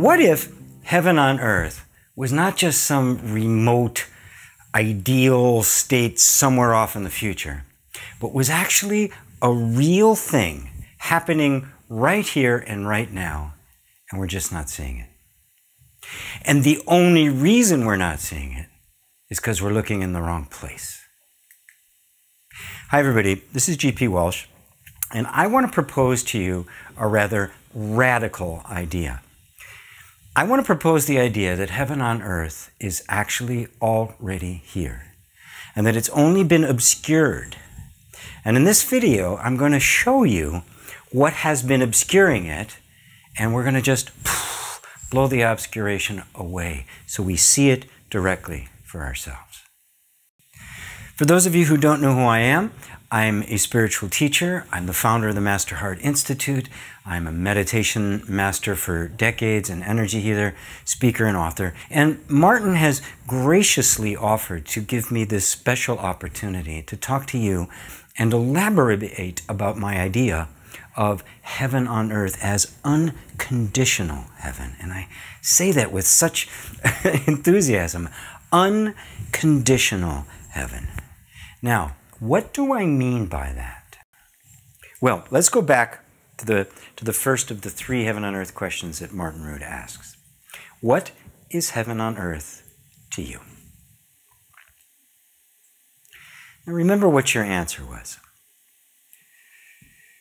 What if heaven on earth was not just some remote, ideal state somewhere off in the future, but was actually a real thing happening right here and right now, and we're just not seeing it? And the only reason we're not seeing it is because we're looking in the wrong place. Hi everybody, this is GP Walsh, and I want to propose to you a rather radical idea. I want to propose the idea that heaven on earth is actually already here, and that it's only been obscured. And in this video, I'm going to show you what has been obscuring it, and we're going to just blow the obscuration away so we see it directly for ourselves. For those of you who don't know who I am, I'm a spiritual teacher. I'm the founder of the Master Heart Institute. I'm a meditation master for decades, an energy healer, speaker, and author. And Martin has graciously offered to give me this special opportunity to talk to you and elaborate about my idea of heaven on earth as unconditional heaven. And I say that with such enthusiasm. Unconditional heaven. Now, what do I mean by that? Well, let's go back to the first of the three heaven on earth questions that Martin Rood asks. What is heaven on earth to you? Now remember what your answer was.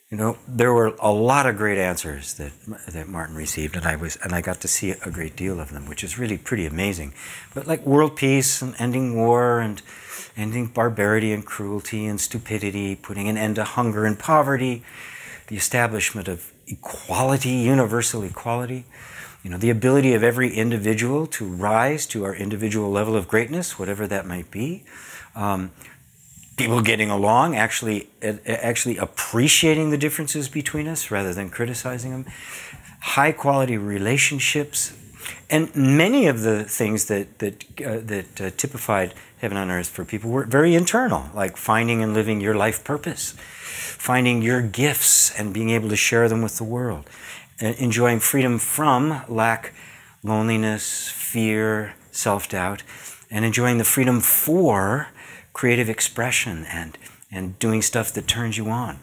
You know, there were a lot of great answers that Martin received, and I got to see a great deal of them, which is really pretty amazing. But like world peace and ending war and ending barbarity and cruelty and stupidity, putting an end to hunger and poverty, the establishment of equality, universal equality, you know, the ability of every individual to rise to our individual level of greatness, whatever that might be. People getting along, actually appreciating the differences between us rather than criticizing them. High quality relationships. And many of the things that typified heaven on earth for people were very internal, like finding and living your life purpose, finding your gifts and being able to share them with the world, enjoying freedom from lack, loneliness, fear, self-doubt, and enjoying the freedom for creative expression and doing stuff that turns you on.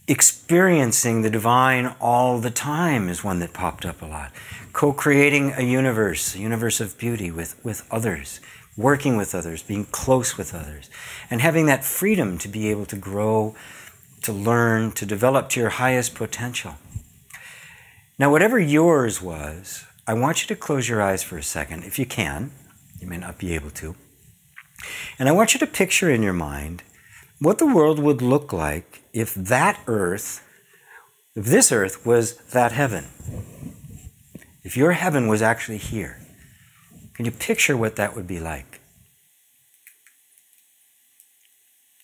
Experiencing the divine all the time is one that popped up a lot. Co-creating a universe of beauty with others, working with others, being close with others, and having that freedom to be able to grow, to learn, to develop to your highest potential. Now, whatever yours was, I want you to close your eyes for a second, if you can. You may not be able to. And I want you to picture in your mind what the world would look like if this earth was that heaven. If your heaven was actually here. Can you picture what that would be like?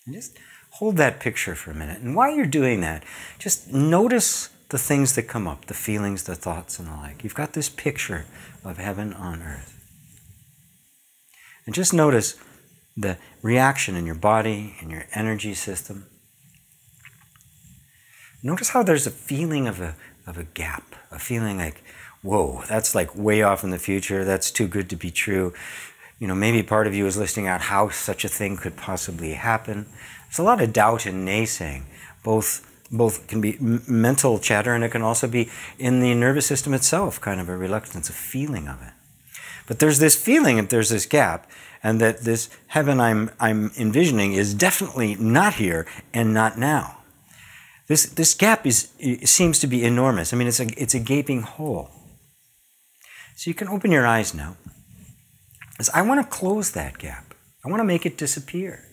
And just hold that picture for a minute. And while you're doing that, just notice the things that come up, the feelings, the thoughts, and the like. You've got this picture of heaven on earth. And just notice the reaction in your body, in your energy system. Notice how there's a feeling of a gap, a feeling like, whoa, that's like way off in the future, that's too good to be true. You know, maybe part of you is listing out how such a thing could possibly happen. There's a lot of doubt and naysaying. Both can be mental chatter, and it can also be in the nervous system itself, kind of a reluctance, a feeling of it. But there's this feeling that there's this gap, and that this heaven I'm envisioning is definitely not here and not now. This gap seems to be enormous. I mean, it's a gaping hole. So you can open your eyes now. As I want to close that gap. I want to make it disappear.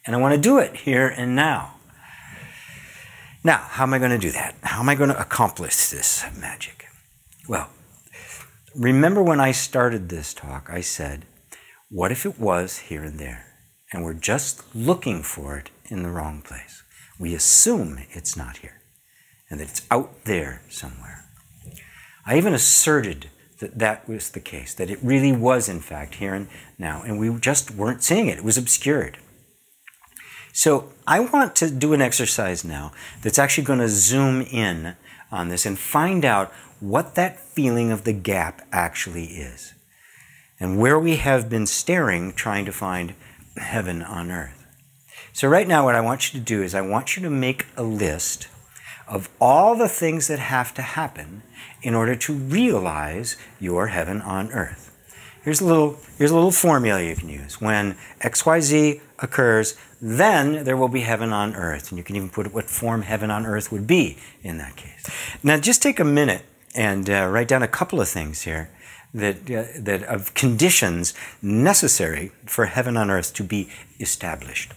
And I want to do it here and now. Now, how am I going to do that? How am I going to accomplish this magic? Well, remember when I started this talk, I said, what if it was here and there, and we're just looking for it in the wrong place? We assume it's not here, and that it's out there somewhere. I even asserted that that was the case, that it really was, in fact, here and now, and we just weren't seeing it. It was obscured. So I want to do an exercise now that's actually going to zoom in on this and find out what that feeling of the gap actually is, and where we have been staring trying to find heaven on earth. So right now what I want you to do is I want you to make a list of all the things that have to happen in order to realize your heaven on earth. Here's a little formula you can use. When XYZ occurs, then there will be heaven on earth. And you can even put what form heaven on earth would be in that case. Now just take a minute and write down a couple of things here that of conditions necessary for heaven on earth to be established.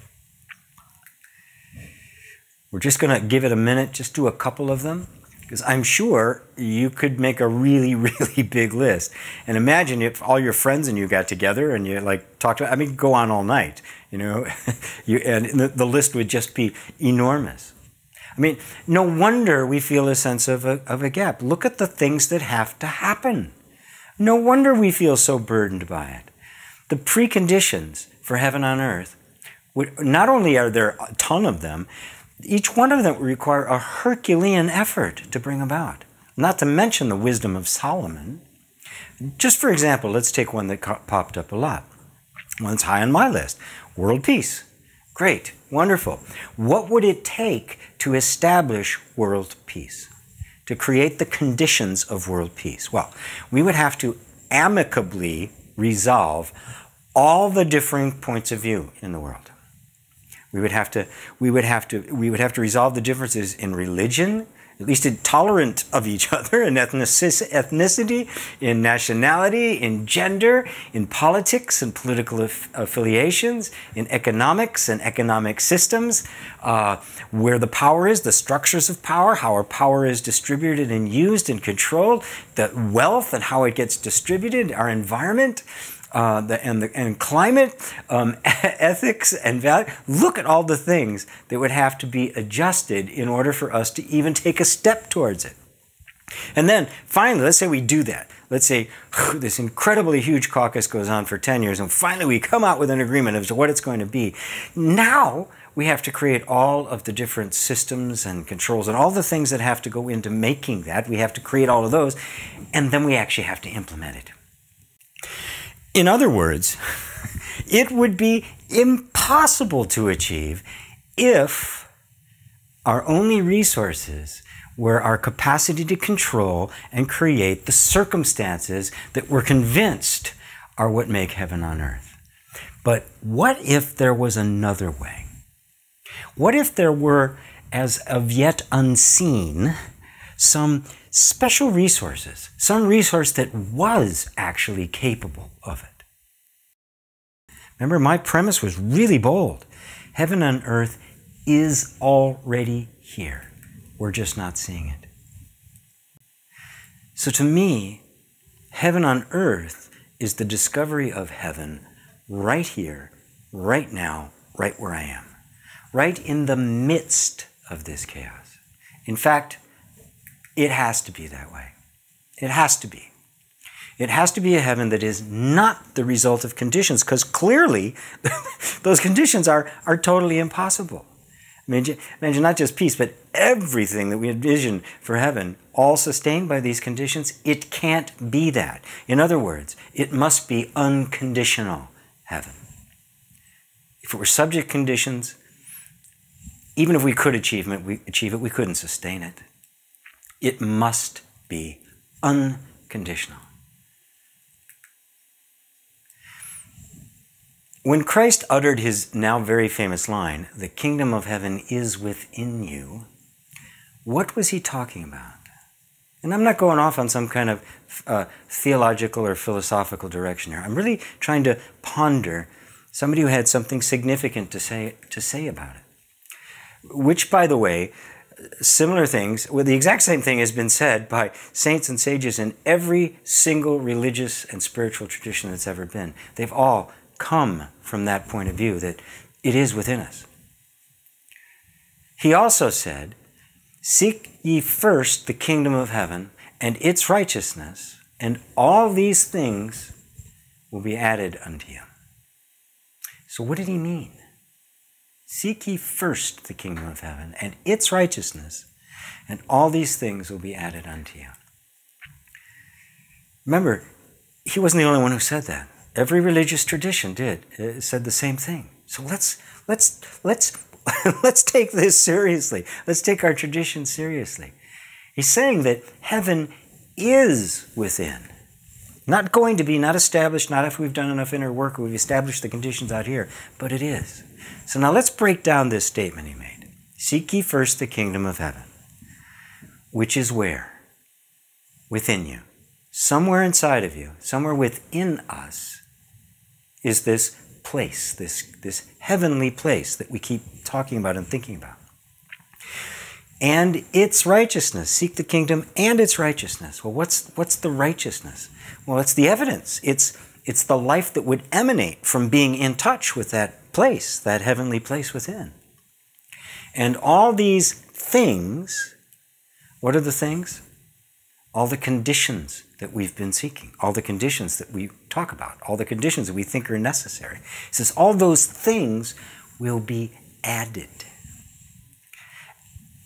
We're just going to give it a minute, just do a couple of them, because I'm sure you could make a really, really big list. And imagine if all your friends and you got together and you talked about, go on all night, and the list would just be enormous. No wonder we feel a sense of a gap. Look at the things that have to happen. No wonder we feel so burdened by it. The preconditions for heaven on earth, not only are there a ton of them, each one of them would require a Herculean effort to bring about. Not to mention the wisdom of Solomon. Just for example, let's take one that popped up a lot. One that's high on my list. World peace. Great. Wonderful. What would it take to establish world peace? To create the conditions of world peace? Well, we would have to amicably resolve all the differing points of view in the world. We would have to resolve the differences in religion, at least intolerant of each other, in ethnicity, in nationality, in gender, in politics and political affiliations, in economics and economic systems, where the power is, the structures of power, how our power is distributed and used and controlled, the wealth and how it gets distributed, our environment, and climate, ethics, and value. Look at all the things that would have to be adjusted in order for us to even take a step towards it. And then, finally, let's say we do that. Let's say this incredibly huge caucus goes on for 10 years, and finally we come out with an agreement as to what it's going to be. Now, we have to create all of the different systems and controls and all the things that have to go into making that. We have to create all of those, and then we actually have to implement it. In other words, it would be impossible to achieve if our only resources were our capacity to control and create the circumstances that we're convinced are what make heaven on earth. But what if there was another way? What if there were, as of yet unseen, some special resources, some resource that was actually capable of it? Remember, my premise was really bold. Heaven on earth is already here. We're just not seeing it. So to me, heaven on earth is the discovery of heaven right here, right now, right where I am. Right in the midst of this chaos. In fact, it has to be that way. It has to be. It has to be a heaven that is not the result of conditions, because clearly those conditions are totally impossible. Imagine not just peace, but everything that we envision for heaven, all sustained by these conditions. It can't be that. In other words, it must be unconditional heaven. If it were subject conditions, even if we could achieve it, we couldn't sustain it. It must be unconditional. When Christ uttered his now very famous line, "The kingdom of heaven is within you," what was he talking about? And I'm not going off on some kind of theological or philosophical direction here. I'm really trying to ponder somebody who had something significant to say about it. Which, by the way, similar things, well, the exact same thing has been said by saints and sages in every single religious and spiritual tradition that's ever been. They've all come from that point of view, that it is within us. He also said, "Seek ye first the kingdom of heaven and its righteousness, and all these things will be added unto you." So what did he mean? Seek ye first the kingdom of heaven and its righteousness, and all these things will be added unto you. Remember, he wasn't the only one who said that. Every religious tradition did. It said the same thing. So let's let's take this seriously. Let's take our tradition seriously. He's saying that heaven is within. Not going to be, not established, not if we've done enough inner work or we've established the conditions out here, but it is. So now let's break down this statement he made. Seek ye first the kingdom of heaven, which is where? Within you. Somewhere inside of you, somewhere within us, is this place, this heavenly place that we keep talking about and thinking about. And its righteousness. Seek the kingdom and its righteousness. Well, what's the righteousness? Well, it's the evidence. It's the life that would emanate from being in touch with that place, that heavenly place within. And all these things, what are the things? All the conditions that we've been seeking, all the conditions that we talk about, all the conditions that we think are necessary. He says all those things will be added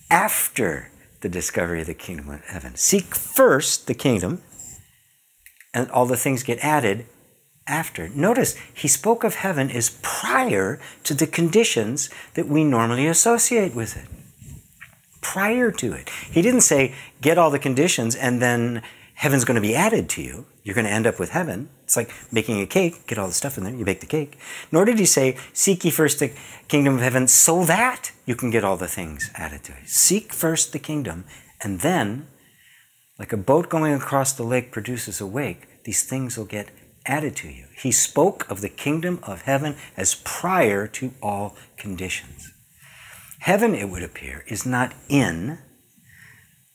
after the discovery of the kingdom of heaven. Seek first the kingdom, and all the things get added after. Notice, he spoke of heaven as prior to the conditions that we normally associate with it. Prior to it. He didn't say, get all the conditions and then heaven's going to be added to you. You're going to end up with heaven. It's like making a cake. Get all the stuff in there, you bake the cake. Nor did he say, seek ye first the kingdom of heaven so that you can get all the things added to it. Seek first the kingdom, and then, like a boat going across the lake produces a wake, these things will get added to you. He spoke of the kingdom of heaven as prior to all conditions. Heaven, it would appear, is not in,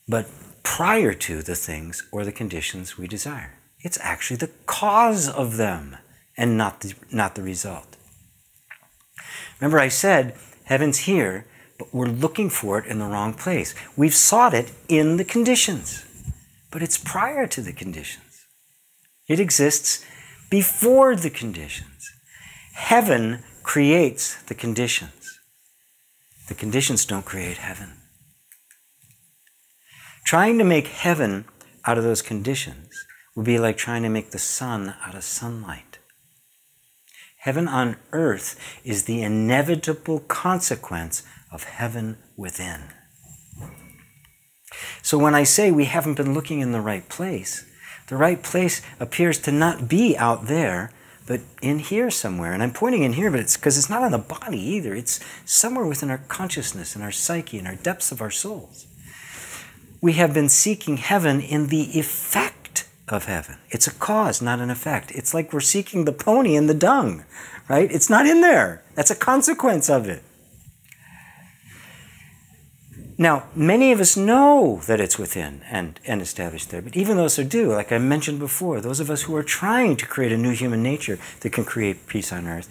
but prior to the things or the conditions we desire. It's actually the cause of them and not the result. Remember I said, heaven's here, but we're looking for it in the wrong place. We've sought it in the conditions, but it's prior to the conditions. It exists before the conditions. Heaven creates the conditions. The conditions don't create heaven. Trying to make heaven out of those conditions would be like trying to make the sun out of sunlight. Heaven on earth is the inevitable consequence of heaven within. So when I say we haven't been looking in the right place appears to not be out there, but in here somewhere. And I'm pointing in here, but it's because it's not on the body either. It's somewhere within our consciousness and our psyche and our depths of our souls. We have been seeking heaven in the effect of heaven. It's a cause, not an effect. It's like we're seeking the pony in the dung, right? It's not in there. That's a consequence of it. Now, many of us know that it's within and established there, but even those who do, like I mentioned before, those of us who are trying to create a new human nature that can create peace on earth,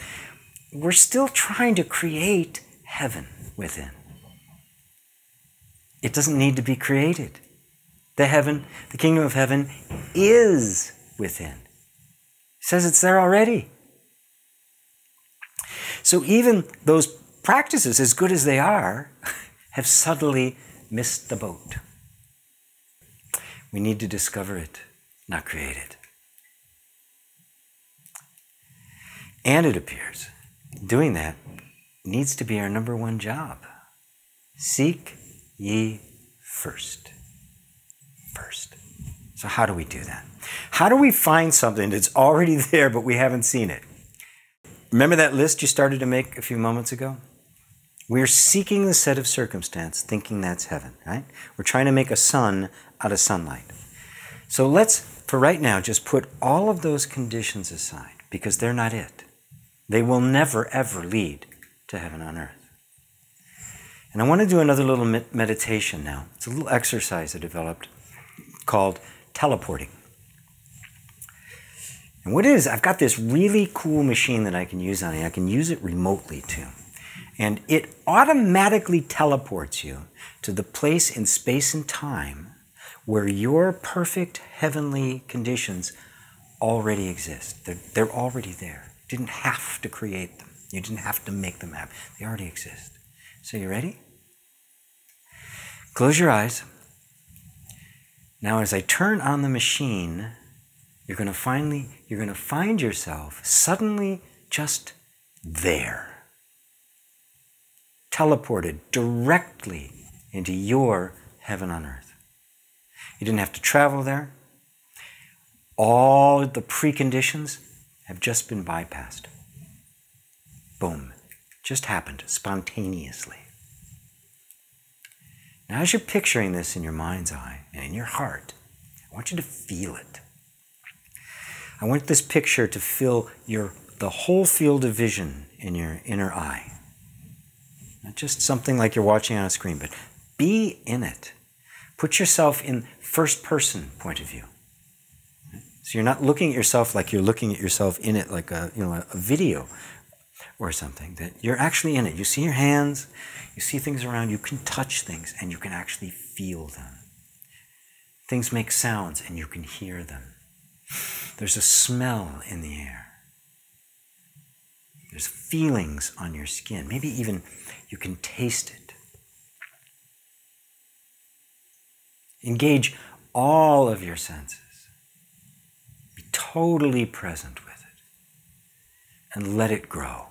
we're still trying to create heaven within. It doesn't need to be created. The kingdom of heaven is within. It says it's there already. So even those practices, as good as they are, have subtly missed the boat. We need to discover it, not create it. And it appears doing that needs to be our number one job. Seek ye first. First. So how do we do that? How do we find something that's already there but we haven't seen it? Remember that list you started to make a few moments ago? We're seeking the set of circumstance, thinking that's heaven, right? We're trying to make a sun out of sunlight. So let's, for right now, just put all of those conditions aside, because they're not it. They will never, ever lead to heaven on earth. And I want to do another little meditation now. It's a little exercise I developed called teleporting. And what it is, I've got this really cool machine that I can use on it. I can use it remotely too. And it automatically teleports you to the place in space and time where your perfect heavenly conditions already exist. They're already there. You didn't have to create them. You didn't have to make them happen. They already exist. So you ready? Close your eyes. Now as I turn on the machine, you're going to find yourself suddenly just there, teleported directly into your heaven on earth. You didn't have to travel there. All the preconditions have just been bypassed. Boom. Just happened spontaneously. Now, as you're picturing this in your mind's eye and in your heart, I want you to feel it. I want this picture to fill the whole field of vision in your inner eye. Not just something like you're watching on a screen, but be in it. Put yourself in first person point of view. So you're not looking at yourself like you're looking at yourself in it like a video or something. That you're actually in it. You see your hands, you see things around, you can touch things and you can actually feel them. Things make sounds and you can hear them. There's a smell in the air. There's feelings on your skin. Maybe even you can taste it. Engage all of your senses. Be totally present with it. And let it grow.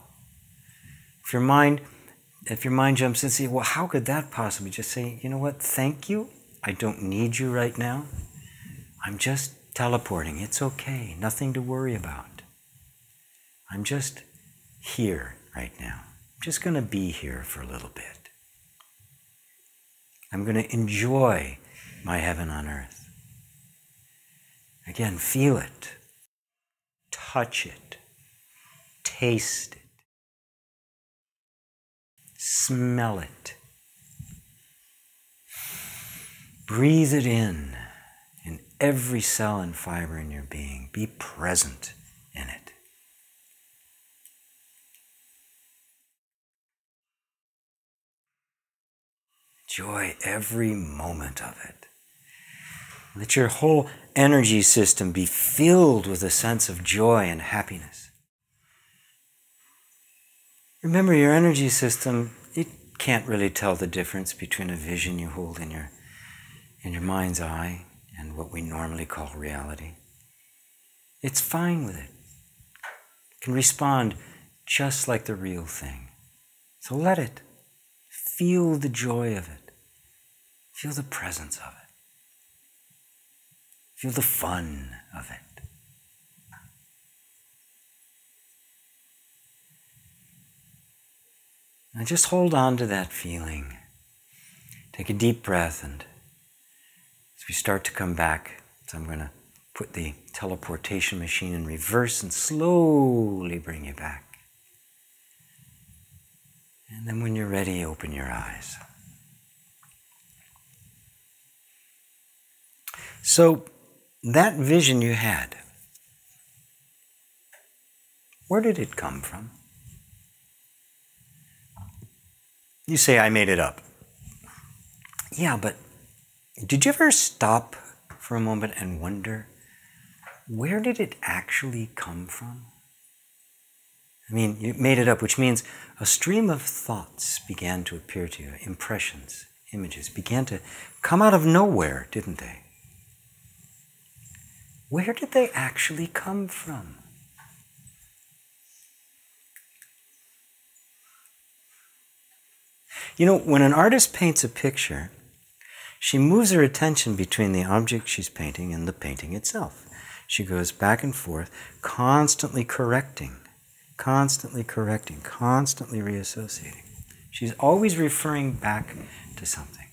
If your mind jumps in and says, well, how could that possibly? Just say, you know what, thank you. I don't need you right now. I'm just teleporting. It's okay. Nothing to worry about. I'm just here right now. I'm just going to be here for a little bit. I'm going to enjoy my heaven on earth. Again, feel it. Touch it. Taste it. Smell it. Breathe it in every cell and fiber in your being. Be present in it. Enjoy every moment of it. Let your whole energy system be filled with a sense of joy and happiness. Remember, your energy system, it can't really tell the difference between a vision you hold in your mind's eye and what we normally call reality. It's fine with it. It can respond just like the real thing. So let it. Feel the joy of it. Feel the presence of it. Feel the fun of it. Now just hold on to that feeling. Take a deep breath, and as we start to come back, so I'm going to put the teleportation machine in reverse and slowly bring you back. And then when you're ready, open your eyes. So, that vision you had, where did it come from? You say, I made it up. Yeah, but did you ever stop for a moment and wonder, where did it actually come from? I mean, you made it up, which means a stream of thoughts began to appear to you, impressions, images, began to come out of nowhere, didn't they? Where did they actually come from? You know, when an artist paints a picture, she moves her attention between the object she's painting and the painting itself. She goes back and forth, constantly correcting, constantly reassociating. She's always referring back to something.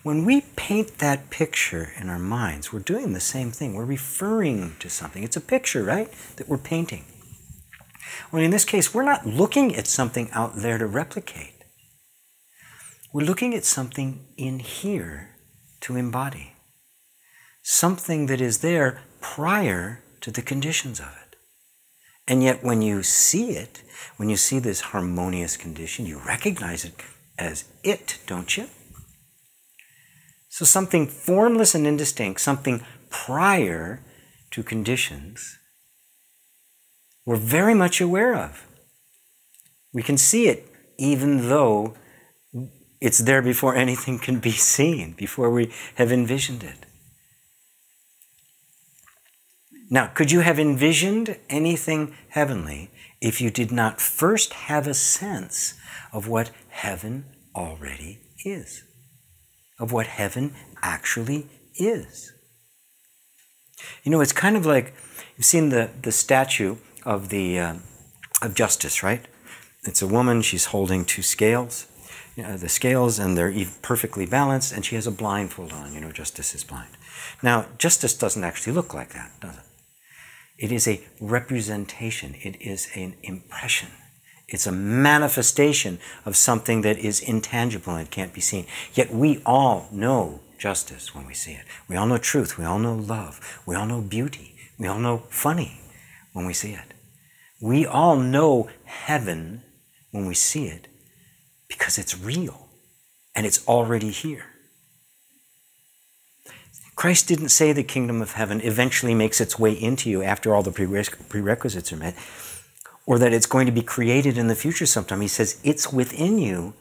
When we paint that picture in our minds, we're doing the same thing. We're referring to something. It's a picture, right, that we're painting. Well, in this case, we're not looking at something out there to replicate. We're looking at something in here to embody. Something that is there prior to the conditions of it. And yet when you see it, when you see this harmonious condition, you recognize it as it, don't you? So something formless and indistinct, something prior to conditions, we're very much aware of. We can see it even though it's there before anything can be seen, before we have envisioned it. Now, could you have envisioned anything heavenly if you did not first have a sense of what heaven already is? Of what heaven actually is? You know, it's kind of like, you've seen the statue of of justice, right? It's a woman, she's holding two scales, the scales, and they're perfectly balanced, and she has a blindfold on. You know, justice is blind. Now, justice doesn't actually look like that, does it? It is a representation. It is an impression. It's a manifestation of something that is intangible and can't be seen. Yet we all know justice when we see it. We all know truth. We all know love. We all know beauty. We all know funny when we see it. We all know heaven when we see it because it's real and it's already here. Christ didn't say the kingdom of heaven eventually makes its way into you after all the prerequisites are met, or that it's going to be created in the future sometime. He says it's within you,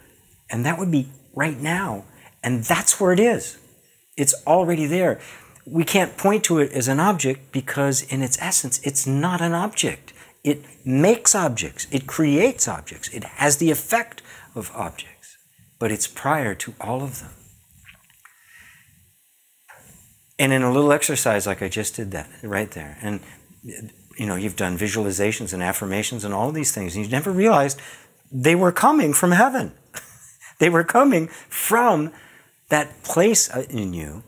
and that would be right now, and that's where it is. It's already there. We can't point to it as an object because in its essence, it's not an object. It makes objects. It creates objects. It has the effect of objects, but it's prior to all of them. And in a little exercise like I just did that right there, and you know, you've done visualizations and affirmations and all of these things, and you never realized they were coming from heaven. They were coming from that place in you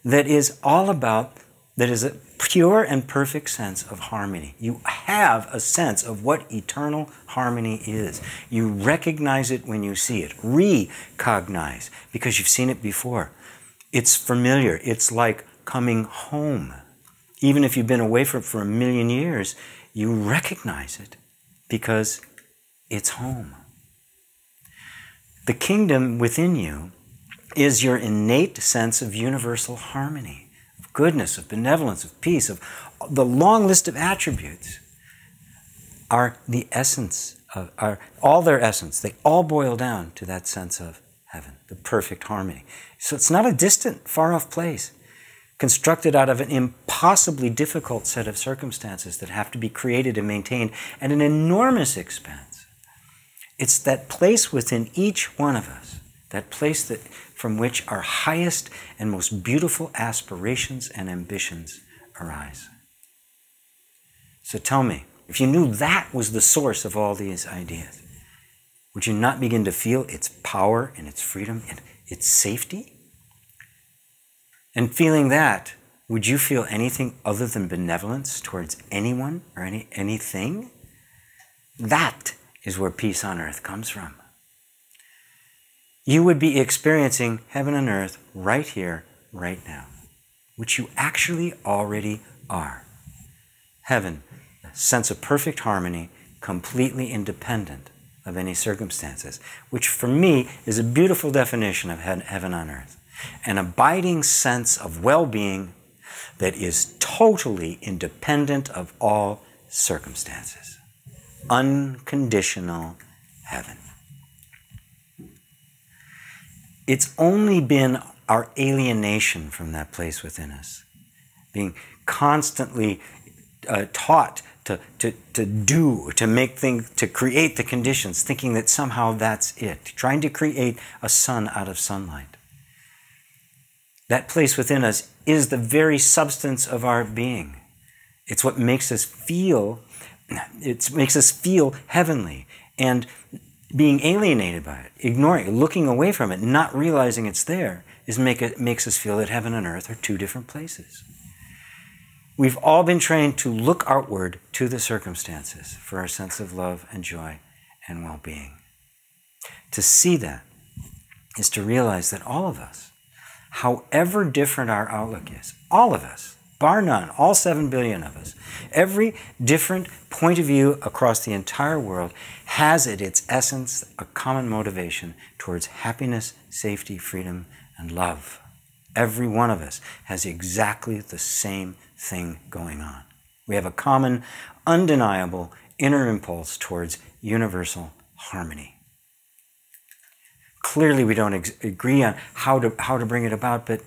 that is all about, that is a pure and perfect sense of harmony. You have a sense of what eternal harmony is. You recognize it when you see it. Recognize, because you've seen it before. It's familiar. It's like coming home. Even if you've been away from it for 1,000,000 years, you recognize it because it's home. The kingdom within you is your innate sense of universal harmony, of goodness, of benevolence, of peace, of the long list of attributes are the essence of, are all their essence. They all boil down to that sense of heaven, the perfect harmony. So it's not a distant, far-off place, constructed out of an impossibly difficult set of circumstances that have to be created and maintained at an enormous expense. It's that place within each one of us, that place that from which our highest and most beautiful aspirations and ambitions arise. So tell me, if you knew that was the source of all these ideas, would you not begin to feel its power and its freedom and its safety? And feeling that, would you feel anything other than benevolence towards anyone or anything? That is where peace on earth comes from. You would be experiencing heaven and earth right here, right now, which you actually already are. Heaven, a sense of perfect harmony, completely independent of any circumstances, which for me is a beautiful definition of heaven on earth. An abiding sense of well-being that is totally independent of all circumstances. Unconditional heaven. It's only been our alienation from that place within us, being constantly taught to do, to make things, to create the conditions, thinking that somehow that's it, trying to create a sun out of sunlight. That place within us is the very substance of our being. It's what makes us feel, heavenly. And being alienated by it, ignoring it, looking away from it, not realizing it's there, makes us feel that heaven and earth are two different places. We've all been trained to look outward to the circumstances for our sense of love and joy and well-being. To see that is to realize that all of us, however different our outlook is, all of us, bar none, all 7 billion of us, every different point of view across the entire world has at its essence a common motivation towards happiness, safety, freedom, and love. Every one of us has exactly the same thing going on. We have a common, undeniable inner impulse towards universal harmony. Clearly, we don't agree on how to bring it about, but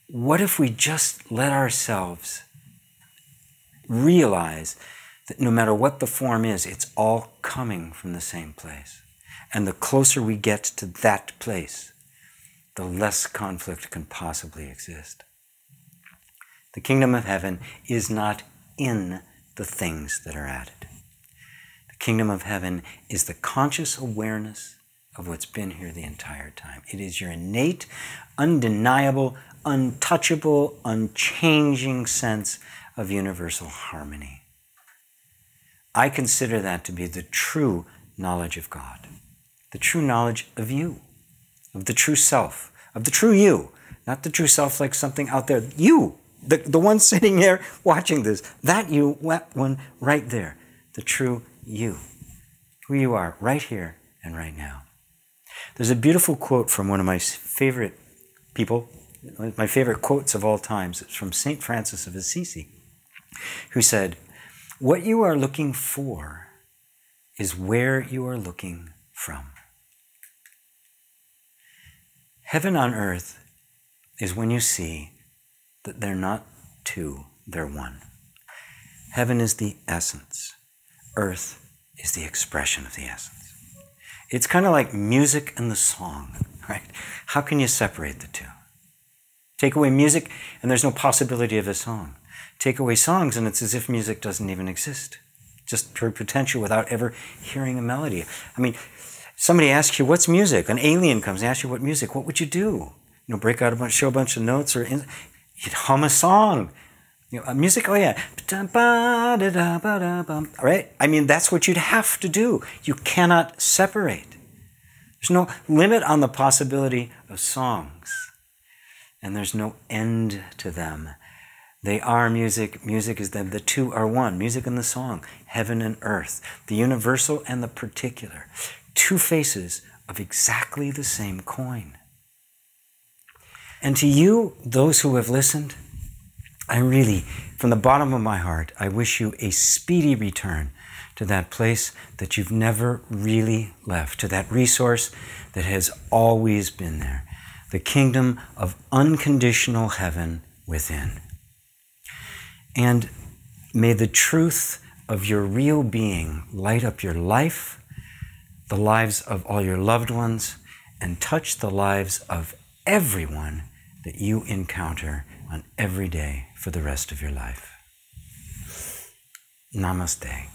what if we just let ourselves realize that no matter what the form is, it's all coming from the same place. And the closer we get to that place, the less conflict can possibly exist. The kingdom of heaven is not in the things that are added. The kingdom of heaven is the conscious awareness of what's been here the entire time. It is your innate, undeniable, untouchable, unchanging sense of universal harmony. I consider that to be the true knowledge of God, the true knowledge of you, of the true self, of the true you, not the true self like something out there. You, the one sitting there watching this, that you, that one right there, the true you, who you are right here and right now. There's a beautiful quote from one of my favorite people, my favorite quotes of all times. It's from St. Francis of Assisi, who said, "What you are looking for is where you are looking from." Heaven on earth is when you see that they're not two, they're one. Heaven is the essence. Earth is the expression of the essence. It's kind of like music and the song, right? How can you separate the two? Take away music and there's no possibility of a song. Take away songs and it's as if music doesn't even exist. Just pure potential without ever hearing a melody. I mean, somebody asks you, what's music? An alien comes and asks you what music, what would you do? You know, break out show a bunch of notes, or you'd hum a song. You know, music, oh yeah. Right? I mean, that's what you'd have to do. You cannot separate. There's no limit on the possibility of songs. And there's no end to them. They are music. Music is them. The two are one. Music and the song. Heaven and earth. The universal and the particular. Two faces of exactly the same coin. And to you, those who have listened, I really, from the bottom of my heart, I wish you a speedy return to that place that you've never really left, to that resource that has always been there, the kingdom of unconditional heaven within. And may the truth of your real being light up your life, the lives of all your loved ones, and touch the lives of everyone that you encounter on every day for the rest of your life. Namaste.